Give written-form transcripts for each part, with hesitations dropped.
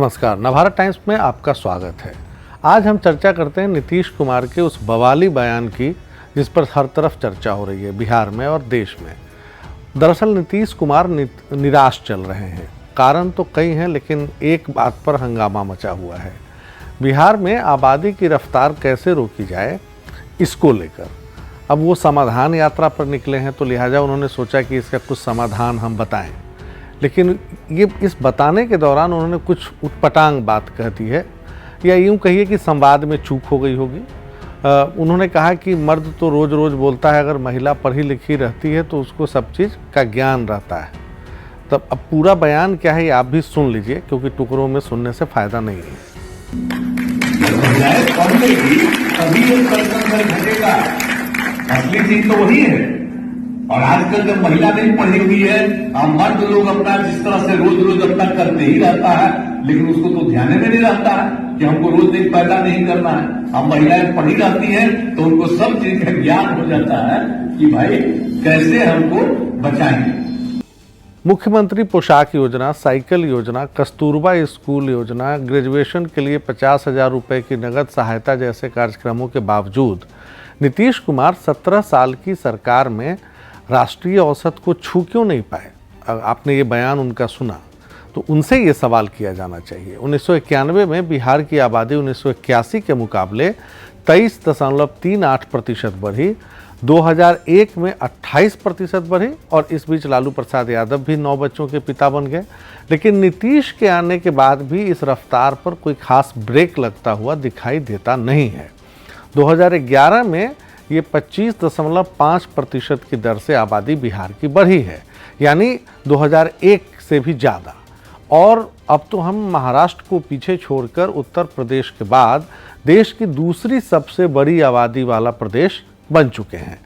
नमस्कार, नवभारत टाइम्स में आपका स्वागत है। आज हम चर्चा करते हैं नीतीश कुमार के उस बवाली बयान की जिस पर हर तरफ चर्चा हो रही है बिहार में और देश में। दरअसल नीतीश कुमार निराश चल रहे हैं। कारण तो कई हैं, लेकिन एक बात पर हंगामा मचा हुआ है। बिहार में आबादी की रफ्तार कैसे रोकी जाए, इसको लेकर अब वो समाधान यात्रा पर निकले हैं, तो लिहाजा उन्होंने सोचा कि इसका कुछ समाधान हम बताएं। लेकिन ये इस बताने के दौरान उन्होंने कुछ उटपटांग बात कह दी है, या यूँ कहिए कि संवाद में चूक हो गई होगी। उन्होंने कहा कि मर्द तो रोज़ रोज़ बोलता है, अगर महिला पढ़ी लिखी रहती है तो उसको सब चीज़ का ज्ञान रहता है। तब अब पूरा बयान क्या है ये आप भी सुन लीजिए, क्योंकि टुकड़ों में सुनने से फ़ायदा नहीं है। असली चीज तो वही है। और आजकल जब महिला नहीं पढ़ी हुई है, मर्द लोग अपना जिस तरह से रोज रोज अपना करते ही रहता है, लेकिन उसको तो ध्यान में नहीं रहता है कि हमको रोज एक पैदा नहीं करना है। अब महिलाएं पढ़ी रहती हैं तो उनको सब चीज का ज्ञान हो जाता है कि भाई कैसे हमको बचाएंगे। मुख्यमंत्री पोशाक योजना, साइकिल योजना, कस्तूरबा स्कूल योजना, ग्रेजुएशन के लिए 50,000 रुपए की नगद सहायता जैसे कार्यक्रमों के बावजूद नीतीश कुमार 17 साल की सरकार में राष्ट्रीय औसत को छू क्यों नहीं पाए। आपने ये बयान उनका सुना तो उनसे ये सवाल किया जाना चाहिए। 1991 में बिहार की आबादी 1981 के मुकाबले 23.38% बढ़ी, 2001 में 28% बढ़ी, और इस बीच लालू प्रसाद यादव भी 9 बच्चों के पिता बन गए। लेकिन नीतीश के आने के बाद भी इस रफ्तार पर कोई खास ब्रेक लगता हुआ दिखाई देता नहीं है। 2011 में ये 25.5% की दर से आबादी बिहार की बढ़ी है, यानी 2001 से भी ज़्यादा। और अब तो हम महाराष्ट्र को पीछे छोड़कर उत्तर प्रदेश के बाद देश की दूसरी सबसे बड़ी आबादी वाला प्रदेश बन चुके हैं।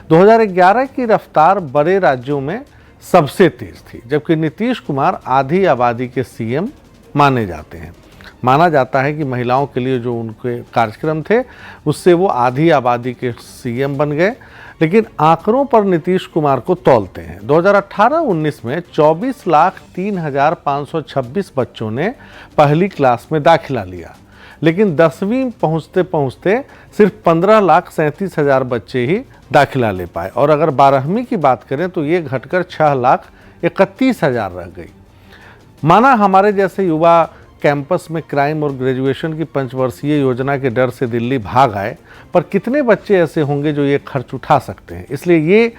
2011 की रफ्तार बड़े राज्यों में सबसे तेज थी, जबकि नीतीश कुमार आधी आबादी के सीएम माने जाते हैं। माना जाता है कि महिलाओं के लिए जो उनके कार्यक्रम थे उससे वो आधी आबादी के सीएम बन गए। लेकिन आंकड़ों पर नीतीश कुमार को तौलते हैं। 2018-19 में 24,03,526 बच्चों ने पहली क्लास में दाखिला लिया, लेकिन 10वीं पहुंचते पहुंचते सिर्फ 15,37,000 बच्चे ही दाखिला ले पाए। और अगर 12वीं की बात करें तो ये घटकर 6,31,000 रह गई। माना हमारे जैसे युवा कैंपस में क्राइम और ग्रेजुएशन की 5 वर्षीय योजना के डर से दिल्ली भाग आए, पर कितने बच्चे ऐसे होंगे जो ये खर्च उठा सकते हैं। इसलिए ये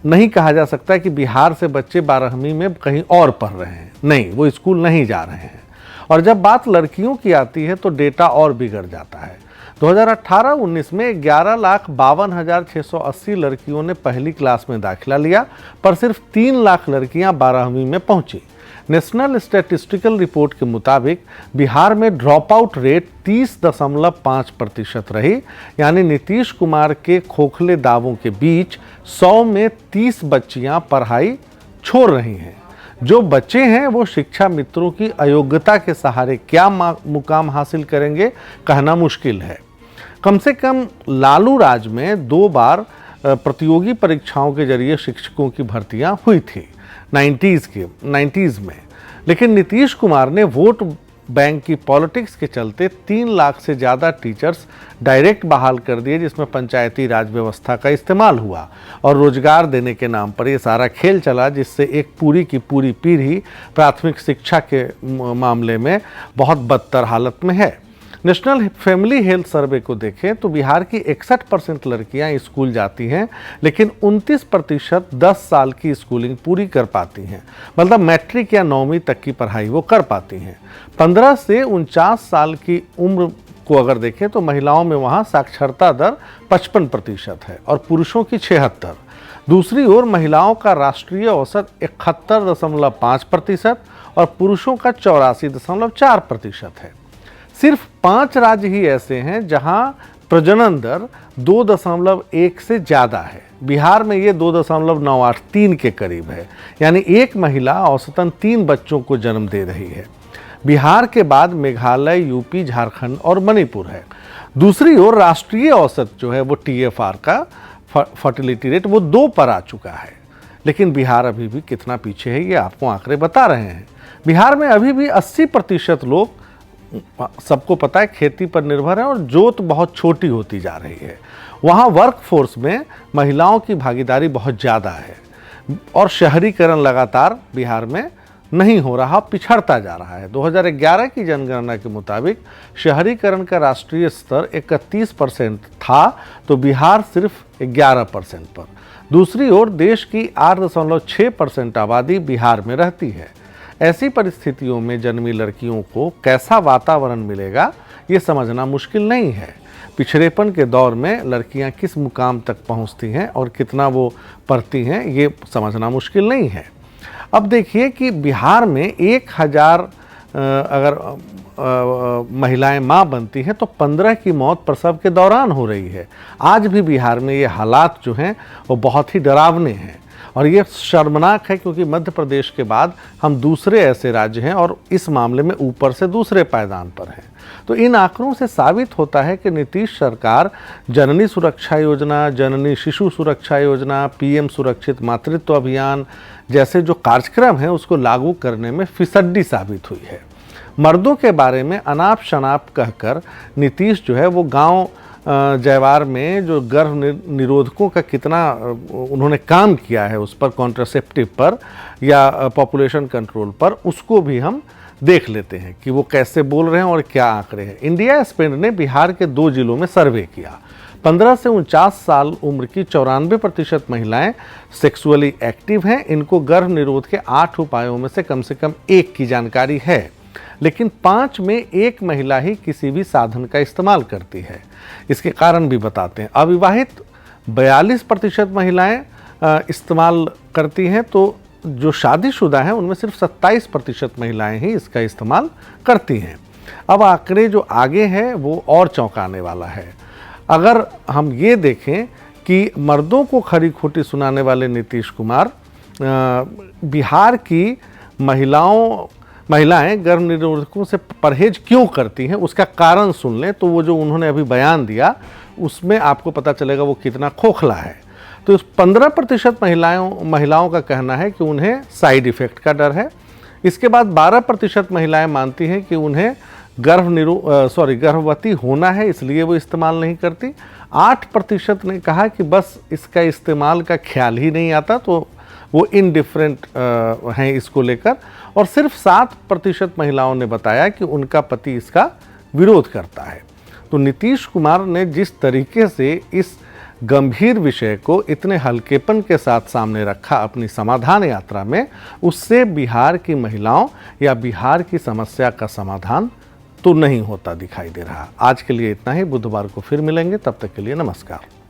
नहीं कहा जा सकता कि बिहार से बच्चे 12वीं में कहीं और पढ़ रहे हैं। नहीं, वो स्कूल नहीं जा रहे हैं। और जब बात लड़कियों की आती है तो डेटा और बिगड़ जाता है। 2018-19 में 11,52,680 लड़कियों ने पहली क्लास में दाखिला लिया, पर सिर्फ 3 लाख लड़कियां 12वीं में पहुंची। नेशनल स्टैटिस्टिकल रिपोर्ट के मुताबिक बिहार में ड्रॉप आउट रेट 30.5% रही, यानी नीतीश कुमार के खोखले दावों के बीच 100 में 30 बच्चियां पढ़ाई छोड़ रही हैं। जो बच्चे हैं वो शिक्षा मित्रों की अयोग्यता के सहारे क्या मुकाम हासिल करेंगे, कहना मुश्किल है। कम से कम लालू राज में 2 बार प्रतियोगी परीक्षाओं के जरिए शिक्षकों की भर्तियां हुई थी 90s में। लेकिन नीतीश कुमार ने वोट बैंक की पॉलिटिक्स के चलते 3 लाख से ज़्यादा टीचर्स डायरेक्ट बहाल कर दिए, जिसमें पंचायती राज व्यवस्था का इस्तेमाल हुआ और रोजगार देने के नाम पर ये सारा खेल चला, जिससे एक पूरी की पूरी पीढ़ी प्राथमिक शिक्षा के मामले में बहुत बदतर हालत में है। नेशनल फैमिली हेल्थ सर्वे को देखें तो बिहार की 61% लड़कियां स्कूल जाती हैं, लेकिन 29% 10 साल की स्कूलिंग पूरी कर पाती हैं, मतलब मैट्रिक या 9वीं तक की पढ़ाई वो कर पाती हैं। 15 से 49 साल की उम्र को अगर देखें तो महिलाओं में वहाँ साक्षरता दर 55% है और पुरुषों की 76। दूसरी ओर महिलाओं का राष्ट्रीय औसत 71.5% और पुरुषों का 84.4% है। सिर्फ 5 राज्य ही ऐसे हैं जहां प्रजनन दर 2.1 से ज़्यादा है। बिहार में ये 2.983 के करीब है, यानी एक महिला औसतन 3 बच्चों को जन्म दे रही है। बिहार के बाद मेघालय, यूपी, झारखंड और मणिपुर है। दूसरी ओर राष्ट्रीय औसत जो है वो TFR का फर्टिलिटी रेट वो 2 पर आ चुका है। लेकिन बिहार अभी भी कितना पीछे है ये आपको आंकड़े बता रहे हैं। बिहार में अभी भी 80% लोग, सबको पता है, खेती पर निर्भर है और जोत बहुत छोटी होती जा रही है। वहाँ वर्कफोर्स में महिलाओं की भागीदारी बहुत ज़्यादा है और शहरीकरण लगातार बिहार में नहीं हो रहा, पिछड़ता जा रहा है। 2011 की जनगणना के मुताबिक शहरीकरण का राष्ट्रीय स्तर 31% था, तो बिहार सिर्फ 11% पर। दूसरी ओर देश की 8.6% आबादी बिहार में रहती है। ऐसी परिस्थितियों में जन्मी लड़कियों को कैसा वातावरण मिलेगा ये समझना मुश्किल नहीं है। पिछड़ेपन के दौर में लड़कियां किस मुकाम तक पहुंचती हैं और कितना वो पढ़ती हैं ये समझना मुश्किल नहीं है। अब देखिए कि बिहार में 1000 अगर महिलाएं मां बनती हैं तो 15 की मौत प्रसव के दौरान हो रही है। आज भी बिहार में ये हालात जो हैं वो बहुत ही डरावने हैं और ये शर्मनाक है, क्योंकि मध्य प्रदेश के बाद हम दूसरे ऐसे राज्य हैं और इस मामले में ऊपर से दूसरे पायदान पर हैं। तो इन आंकड़ों से साबित होता है कि नीतीश सरकार जननी सुरक्षा योजना, जननी शिशु सुरक्षा योजना, पीएम सुरक्षित मातृत्व अभियान जैसे जो कार्यक्रम हैं उसको लागू करने में फिसड्डी साबित हुई है। मर्दों के बारे में अनाप शनाप कहकर नीतीश जो है वो गांव जयवार में जो गर्भ निरोधकों का कितना उन्होंने काम किया है उस पर, कॉन्ट्रासेप्टिव पर या पॉपुलेशन कंट्रोल पर, उसको भी हम देख लेते हैं कि वो कैसे बोल रहे हैं और क्या आंकड़े हैं। इंडिया स्पेंड ने बिहार के 2 जिलों में सर्वे किया। 15 से 49 साल उम्र की 94% महिलाएं सेक्सुअली एक्टिव हैं। इनको गर्भ निरोध के 8 उपायों में से कम 1 की जानकारी है, लेकिन 5 में 1 महिला ही किसी भी साधन का इस्तेमाल करती है। इसके कारण भी बताते हैं। अविवाहित 42% महिलाएं इस्तेमाल करती हैं, तो जो शादीशुदा हैं उनमें सिर्फ 27% महिलाएं ही इसका इस्तेमाल करती हैं। अब आंकड़े जो आगे हैं वो और चौंकाने वाला है। अगर हम ये देखें कि मर्दों को खरी खोटी सुनाने वाले नीतीश कुमार बिहार की महिलाएं गर्भ निरोधकों से परहेज क्यों करती हैं उसका कारण सुन लें तो वो जो उन्होंने अभी बयान दिया उसमें आपको पता चलेगा वो कितना खोखला है। तो 15% महिलाओं का कहना है कि उन्हें साइड इफ़ेक्ट का डर है। इसके बाद 12% महिलाएं मानती हैं कि उन्हें गर्भवती होना है, इसलिए वो इस्तेमाल नहीं करती। 8% ने कहा कि बस इसका इस्तेमाल का ख्याल ही नहीं आता, तो वो इनडिफरेंट हैं इसको लेकर। और सिर्फ 7% महिलाओं ने बताया कि उनका पति इसका विरोध करता है। तो नीतीश कुमार ने जिस तरीके से इस गंभीर विषय को इतने हल्केपन के साथ सामने रखा अपनी समाधान यात्रा में, उससे बिहार की महिलाओं या बिहार की समस्या का समाधान तो नहीं होता दिखाई दे रहा। आज के लिए इतना ही। बुधवार को फिर मिलेंगे, तब तक के लिए नमस्कार।